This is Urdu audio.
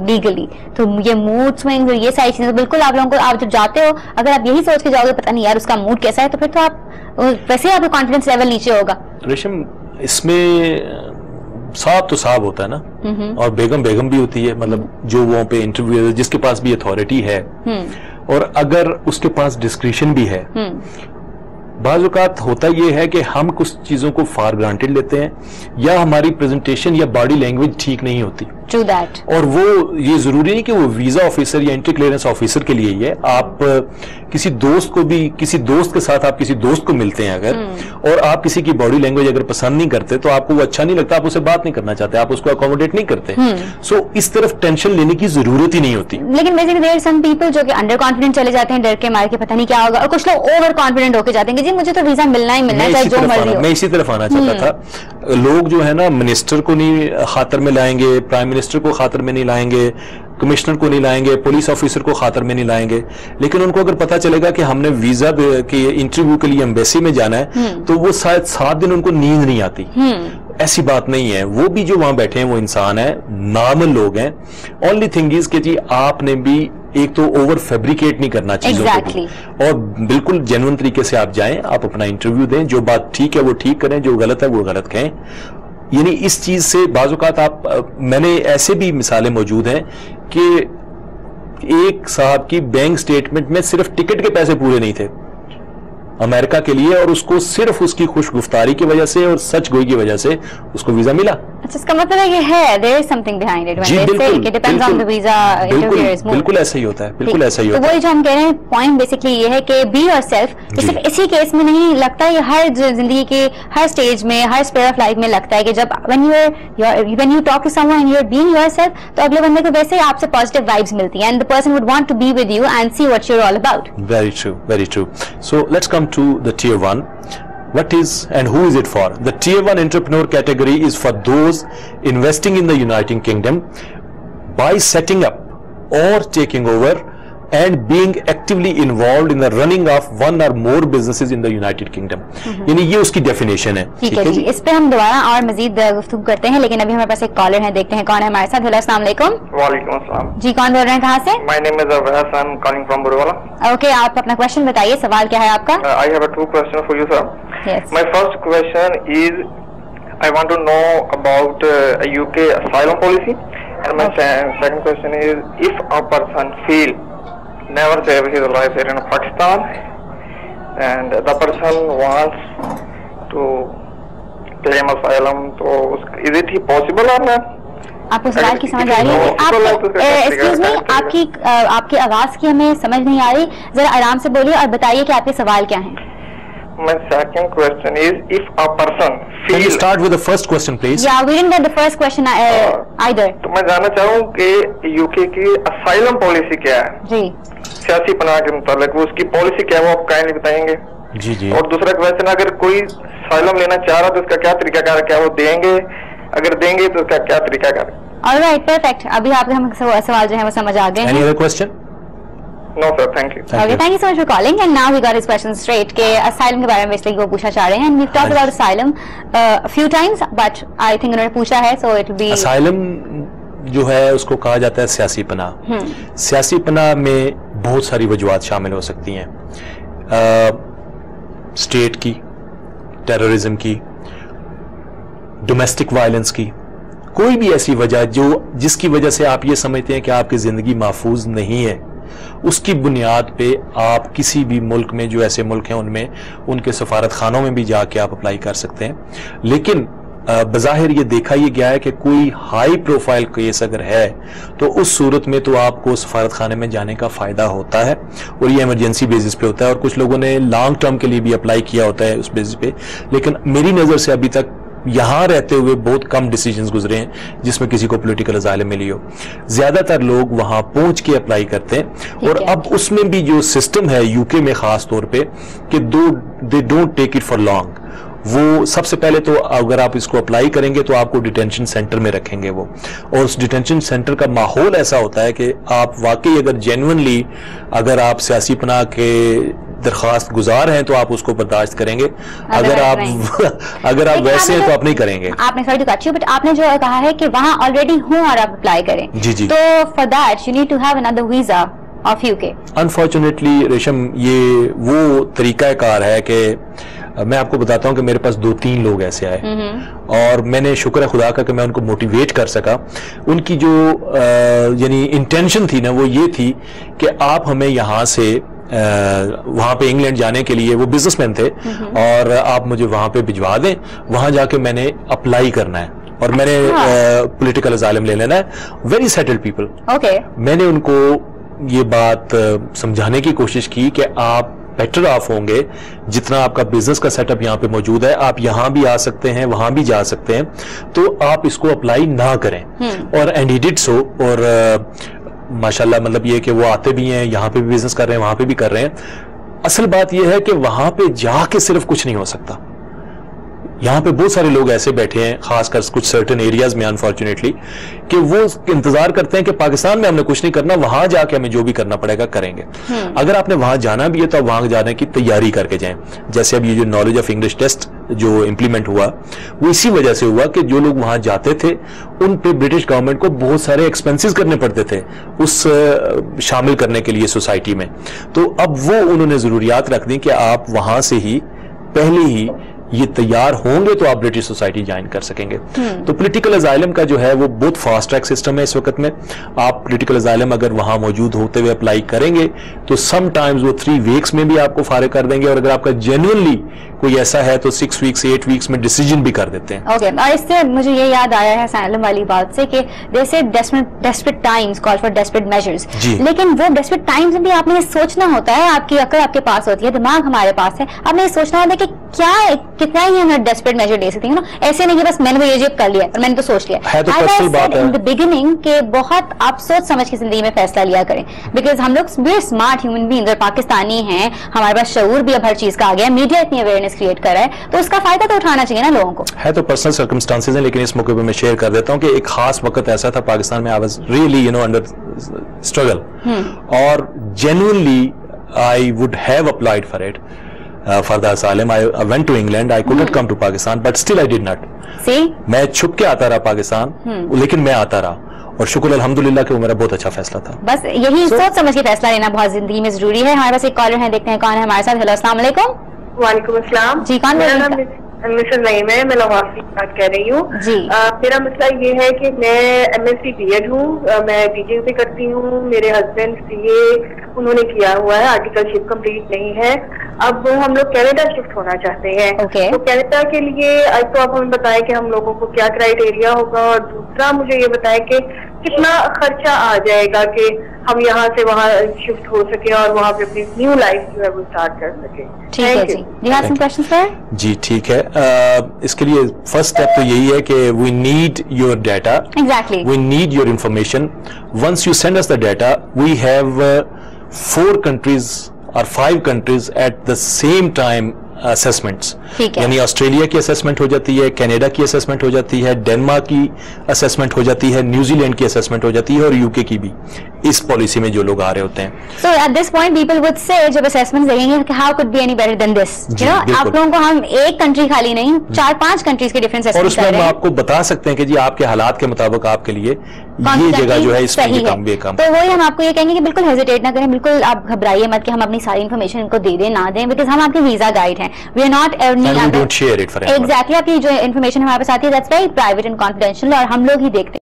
لیگلی. تو یہ موڈ سوئنگ اور یہ ساری چیزیں بالکل آپ لوگوں کو, آپ جب جاتے ہو اگر آپ یہی سوچ کے جاؤ گے پتہ نہیں یار اس کا موڈ کیسا ہے, تو پھر تو آپ ویسے آپ کا کانفیڈنس لیول نیچے ہوگا. ریشم اس میں صاحب تو صاحب ہوتا ہے نا, اور بیگم بھی ہوتی ہے, مطلب جو وہاں پہ انٹرویو جس کے پاس بھی اتھارٹی ہے, اور اگر اس کے پاس ڈسکریشن بھی ہے. بعض اوقات ہوتا یہ ہے کہ ہم کچھ چیزوں کو فار گرانٹیڈ لیتے ہیں, یا ہماری پریزنٹیشن یا باڈی لینگویج ٹھیک نہیں ہوتی, اور وہ یہ ضروری نہیں کہ وہ ویزا آفیسر یا انٹری کلیئرنس آفیسر کے لیے ہی ہے. آپ کسی دوست کو بھی, کسی دوست کے ساتھ آپ کسی دوست کو ملتے ہیں اگر, اور آپ کسی کی باڈی لینگویج اگر پسند نہیں کرتے تو آپ کو وہ اچھا نہیں لگتا, آپ اسے بات نہیں کرنا چاہتے, آپ اس کو اکوموڈیٹ نہیں کرتے. سو اس طرف ٹینشن لینے کی ضرورت ہی نہیں ہوتی. لیکن بیسیکلی دیر سم پیپل جو کہ انڈر کانفیڈنٹ چلے جاتے ہیں, ڈر کے مارے کے پتہ نہیں کیا ہوگا, اور کچھ لوگ اوور کانفیڈنٹ ہو کے جاتے ہیں کہ جی مجھے تو ویزا ملنا ہی ملنا ہے, جو مرضی ہو. میں اسی طرف آنا چاہتا تھا. لوگ جو ہے نا منسٹر کو نہیں خاطر میں لائیں گے, پرائم منسٹر کو خاطر میں نہیں لائیں گے, کمشنر کو نہیں لائیں گے, پولیس آفیسر کو خاطر میں نہیں لائیں گے, لیکن ان کو اگر پتا چلے گا کہ ہم نے ویزا کے انٹرویو کے لیے ایمبیسی میں جانا ہے, تو وہ شاید 7 دن ان کو نیند نہیں آتی. ایسی بات نہیں ہے, وہ بھی جو وہاں بیٹھے ہیں وہ انسان ہیں, نارمل لوگ ہیں. اونلی تھنگ از کہ جی آپ نے بھی ایک تو اوور فیبریکیٹ نہیں کرنا چیزوں کو, اور بالکل جینوئن طریقے سے آپ جائیں, آپ اپنا انٹرویو دیں, جو بات ٹھیک ہے وہ ٹھیک کریں, جو غلط ہے وہ غلط کہیں. یعنی اس چیز سے بعض اوقات آپ, میں نے ایسے بھی مثالیں موجود ہیں کہ ایک صاحب کی بینک سٹیٹمنٹ میں صرف ٹکٹ کے پیسے پورے نہیں تھے امریکہ کے لیے, اور اس کو صرف اس کی خوش گفتاری کی وجہ سے اور سچ گوئی کی وجہ سے اس کو ویزا ملا. اچھا, اس کا مطلب ہے یہ ہے there is something behind it when they say it depends on the visa interviewers. بالکل ایسا ہی ہوتا ہے, بالکل ایسا ہی ہوتا ہے. تو وہی جو ہم کہہ رہے ہیں پوائنٹ بیسکلی یہ ہے کہ بی یور سیلف, صرف اسی کیس میں نہیں لگتا, یہ ہر زندگی کے ہر اسٹیج میں, ہر اسپیئر آف لائف میں لگتا ہے کہ جب when you talk to someone and you're being yourself, تو اگلے بندے کو ویسے آپ سے positive vibes ملتی ہیں, and the person would want to be with you and see what you're all about. Very true, very true. So let's come to the tier 1. What is and who is it for? The tier 1 entrepreneur category is for those investing in the United Kingdom by setting up or taking over and being actively involved in the running of one or more businesses in the United Kingdom. یعنی یہ اس کی ڈیفینیشن ہے. ٹھیک ہے جی, اس پہ ہم دوبارہ اور مزید گفتگو کرتے ہیں, لیکن ابھی ہمارے پاس ایک کالر ہے, دیکھتے ہیں کون ہے ہمارے ساتھ. ہیلو, السلام علیکم. وعلیکم السلام. جی, کون بول رہے ہیں, کہاں سے؟ My name is Avas, I'm calling from Burwala. Okay, آپ اپنا کوشچن بتائیے, سوال کیا ہے آپ کا؟ I have 2 questions for you, sir. Yes. My first question is, I want to know about UK asylum policy, and my second question is, if a person feel never save his life here in Pakistan and the person wants to claim asylum, so is it possible or not? آپ کو سوال کی سمجھ آ رہی ہے؟ آپ ایکسکیوز می, آپ کی آواز کی ہمیں سمجھ نہیں آ رہی, ذرا آرام سے بولیے اور بتائیے کہ آپ کے سوال کیا ہیں. My second question is, if a person feel... Can you start with the first question, please? Yeah, we didn't get the first question either. تو میں جاننا چاہوں کہ UK کی asylum policy کیا ہے, جی, سیاسی پناہ کے متعلق, وہ اس کی پالیسی کیا ہے, وہ آپ کائنڈلی بتائیں گے. جی جی. اور دوسرا کویشچن, اگر کوئی asylum لینا چاہ رہا تو اس کا کیا طریقہ کار ہے, کیا وہ دیں گے, اگر دیں گے تو اس کا کیا طریقہ کار ہے. Alright, perfect. ابھی آپ کے ہم سوال جو ہے وہ سمجھ آ گئے ہیں. Any other question? No sir, thank you. Okay, thank you so much for calling, and now we got his question straight کہ asylum کے بارے میں اس لیے وہ پوچھنا چاہ رہے ہیں, and we've talked about asylum a few times, but I think انہوں نے پوچھا ہے, so it will be... asylum جو ہے اس کو کہا جاتا ہے سیاسی پناہ. سیاسی پناہ میں بہت ساری وجوہات شامل ہو سکتی ہیں, اسٹیٹ کی, ٹیررزم کی, ڈومیسٹک وائلنس کی, کوئی بھی ایسی وجہ جس کی وجہ سے آپ یہ سمجھتے ہیں کہ آپ کی زندگی محفوظ نہیں ہے, اس کی بنیاد پہ آپ کسی بھی ملک میں, جو ایسے ملک ہیں ان میں, ان کے سفارت خانوں میں بھی جا کے آپ اپلائی کر سکتے ہیں. لیکن بظاہر یہ دیکھا یہ گیا ہے کہ کوئی ہائی پروفائل کیس اگر ہے تو اس صورت میں تو آپ کو سفارت خانے میں جانے کا فائدہ ہوتا ہے, اور یہ ایمرجنسی بیسس پہ ہوتا ہے, اور کچھ لوگوں نے لانگ ٹرم کے لیے بھی اپلائی کیا ہوتا ہے اس بیسس پہ. لیکن میری نظر سے ابھی تک یہاں رہتے ہوئے بہت کم ڈیسیجنز گزرے ہیں جس میں کسی کو پولیٹیکل اسائلم ملی ہو. زیادہ تر لوگ وہاں پہنچ کے اپلائی کرتے ہیں, اور اب اس میں بھی جو سسٹم ہے UK میں خاص طور پہ کہ they don't take it for long, وہ سب سے پہلے تو اگر آپ اس کو اپلائی کریں گے تو آپ کو ڈیٹینشن سینٹر میں رکھیں گے وہ, اور اس ڈیٹینشن سینٹر کا ماحول ایسا ہوتا ہے کہ آپ واقعی اگر جینوئنلی اگر آپ سیاسی پناہ کے درخواست گزار ہیں تو آپ اس کو برداشت کریں گے, اگر آپ ویسے ہیں تو آپ نہیں کریں گے. آپ نے بٹ آپ نے جو کہا ہے کہ وہاں آلریڈی ہوں اور آپ اپلائی کریں, جی تو for that you need to have another visa of UK. Unfortunately Resham یہ وہ طریقہ کار ہے کہ میں آپ کو بتاتا ہوں کہ میرے پاس 2-3 لوگ ایسے آئے اور میں نے شکر ہے خدا کا کہ میں ان کو موٹیویٹ کر سکا. ان کی جو یعنی انٹینشن تھی نا وہ یہ تھی کہ آپ ہمیں یہاں سے وہاں پہ انگلینڈ جانے کے لیے, وہ بزنس مین تھے, اور آپ مجھے وہاں پہ بھجوا دیں, وہاں جا کے میں نے اپلائی کرنا ہے اور میں نے پولیٹیکل اسائلم لے لینا ہے. Very settled people. میں نے ان کو یہ بات سمجھانے کی کوشش کی کہ آپ بیٹر آف ہوں گے جتنا آپ کا بزنس کا سیٹ اپ یہاں پہ موجود ہے, آپ یہاں بھی آ سکتے ہیں وہاں بھی جا سکتے ہیں, تو آپ اس کو اپلائی نہ کریں. اور اینڈ ہی ڈڈ سو, اور ماشاءاللہ مطلب یہ کہ وہ آتے بھی ہیں, یہاں پہ بھی بزنس کر رہے ہیں, وہاں پہ بھی کر رہے ہیں. اصل بات یہ ہے کہ وہاں پہ جا کے صرف کچھ نہیں ہو سکتا. یہاں پہ بہت سارے لوگ ایسے بیٹھے ہیں خاص کر کچھ سرٹن ایریاز میں انفارچونیٹلی کہ وہ انتظار کرتے ہیں کہ پاکستان میں ہم نے کچھ نہیں کرنا, وہاں جا کے ہمیں جو بھی کرنا پڑے گا کریں گے. اگر آپ نے وہاں جانا بھی ہے تو آپ وہاں جانے کی تیاری کر کے جائیں. جیسے اب یہ جو نالج آف انگلش ٹیسٹ جو امپلیمنٹ ہوا وہ اسی وجہ سے ہوا کہ جو لوگ وہاں جاتے تھے ان پہ برٹش گورنمنٹ کو بہت سارے ایکسپینسز کرنے پڑتے تھے اس شامل کرنے کے لیے سوسائٹی میں. تو اب وہ انہوں نے ضروریات رکھ دی کہ آپ وہاں سے ہی پہلے ہی یہ تیار ہوں گے تو آپ برٹش سوسائٹی جوائن کر سکیں گے. تو پولیٹیکل اسائلم کا جو ہے وہ بہت فاسٹ ٹریک سسٹم ہے اس وقت میں. آپ پولیٹیکل اسائلم اگر وہاں موجود ہوتے ہوئے اپلائی کریں گے تو سم ٹائمز وہ 3 ویکس میں بھی آپ کو فارغ کر دیں گے, اور اگر آپ کا جینوئنلی کوئی ایسا ہے تو 6 ویکس 8 ویکس میں ڈیسیجن بھی کر دیتے ہیں. اوکے, اور اس سے مجھے یہ یاد آیا ہے اسائلم والی بات سے کہ جیسے desperate Times call for desperate measures, لیکن وہ ڈیسپریٹ ٹائمز میں بھی آپ نے یہ سوچنا ہوتا ہے, آپ کی عقل آپ کے پاس ہوتی ہے, دماغ ہمارے پاس ہے, آپ نے یہ سوچنا ہوتا ہے کہ کیا کتنا ہی ہمیں ڈیسپریٹ میجر لے سکتے ہیں نا. ایسے نہیں کہ بس میں نے یہ کر لیا اور میں نے تو سوچ لیا. ان دی بگننگ کہ بہت آپ سوچ سمجھ کے زندگی میں فیصلہ لیا کریں, بیکاز ہم لوگ we are smart human beings اور پاکستانی ہیں, ہمارے پاس شعور بھی اب ہر چیز کا آ گیا ہے, میڈیا اتنی اویئرنیس کریٹ کر رہا ہے, تو اس کا فائدہ تو اٹھانا چاہیے نا لوگوں کو. ہے تو پرسنل سرکمسٹانسز ہیں, لیکن اس موقع پہ میں شیئر کر دیتا ہوں کہ ایک خاص وقت ایسا تھا پاکستان میں, I was really under struggle, اور genuinely I would have applied for it for the asylum. I went to England. I couldn't come to Pakistan, but still I did not. See? میں چھپ کے آتا رہا پاکستان, لیکن میں آتا رہا, اور شکر الحمدللہ کہ وہ میرا بہت اچھا فیصلہ تھا. بس یہی سوچ سمجھ کے فیصلہ لینا بہت زندگی میں ضروری ہے. ہمارے پاس ایک کالر ہیں, دیکھتے ہیں کون ہے ہمارے ساتھ. ہیلو, السلام علیکم. وعلیکم السلام. جی, کون بول رہے ہیں؟ مسز نعیم ہے, میں لاہور سے بات کر رہی ہوں. جی, میرا مسئلہ یہ ہے کہ میں MSc B.Ed ہوں, میں ٹیچنگ بھی کرتی ہوں. میرے ہسبینڈ CA انہوں نے کیا ہوا ہے, آرٹیکلشپ کمپلیٹ نہیں ہے. اب ہم لوگ کینیڈا شفٹ ہونا چاہتے ہیں. تو کینیڈا کے لیے تو آپ ہمیں بتائیں کہ ہم لوگوں کو کیا کرائیٹیریا ہوگا, اور دوسرا مجھے یہ بتائیں کہ کتنا خرچہ آ جائے گا کہ ہم یہاں سے وہاں شفٹ ہو سکے اور وہاں پہ اپنی نیو لائف جو ہے وہ اسٹارٹ کر سکے. جی ٹھیک ہے. اس کے لیے فرسٹ اسٹیپ تو یہی ہے کہ we need your data, we need your information. Once you send us the data, we have 4 countries or 5 countries at the same time assessments. یعنی آسٹریلیا کی اسیسمنٹ ہو جاتی ہے, کینیڈا کی اسیسمنٹ ہو جاتی ہے, ڈینمارک کی اسیسمنٹ ہو جاتی ہے, نیوزی لینڈ کی اسیسمنٹ ہو جاتی ہے, اور UK کی بھی اس پالیسی میں جو لوگ آ رہے ہوتے ہیں. So at this point people would say جب اسیسمنٹ دیں گے کہ how could be any better than this, you know, آپ لوگوں کو ہم ایک کنٹری خالی نہیں 4-5 کنٹریز کے ڈفرنٹ اسیسمنٹ اور اس میں ہم آپ کو بتا سکتے ہیں کہ جی آپ کے حالات کے مطابق آپ کے لیے یہ جگہ جو ہے اس میں یہ کام بھی کام. تو وہی ہم آپ کو یہ کہیں گے کہ بالکل ہیزیٹیٹ نہ کریں, بالکل آپ گھبرائیے مت کہ ہم اپنی ساری انفارمیشن ان کو دے دیں نہ دیں, بیکاز ہم آپ کے ویزا گائیڈ ہیں. وی آر ناٹ ایگزیکٹلی آپ کی جو انفارمیشن ہمارے پاس آتی ہے that's very private and confidential, اور ہم لوگ ہی دیکھتے ہیں.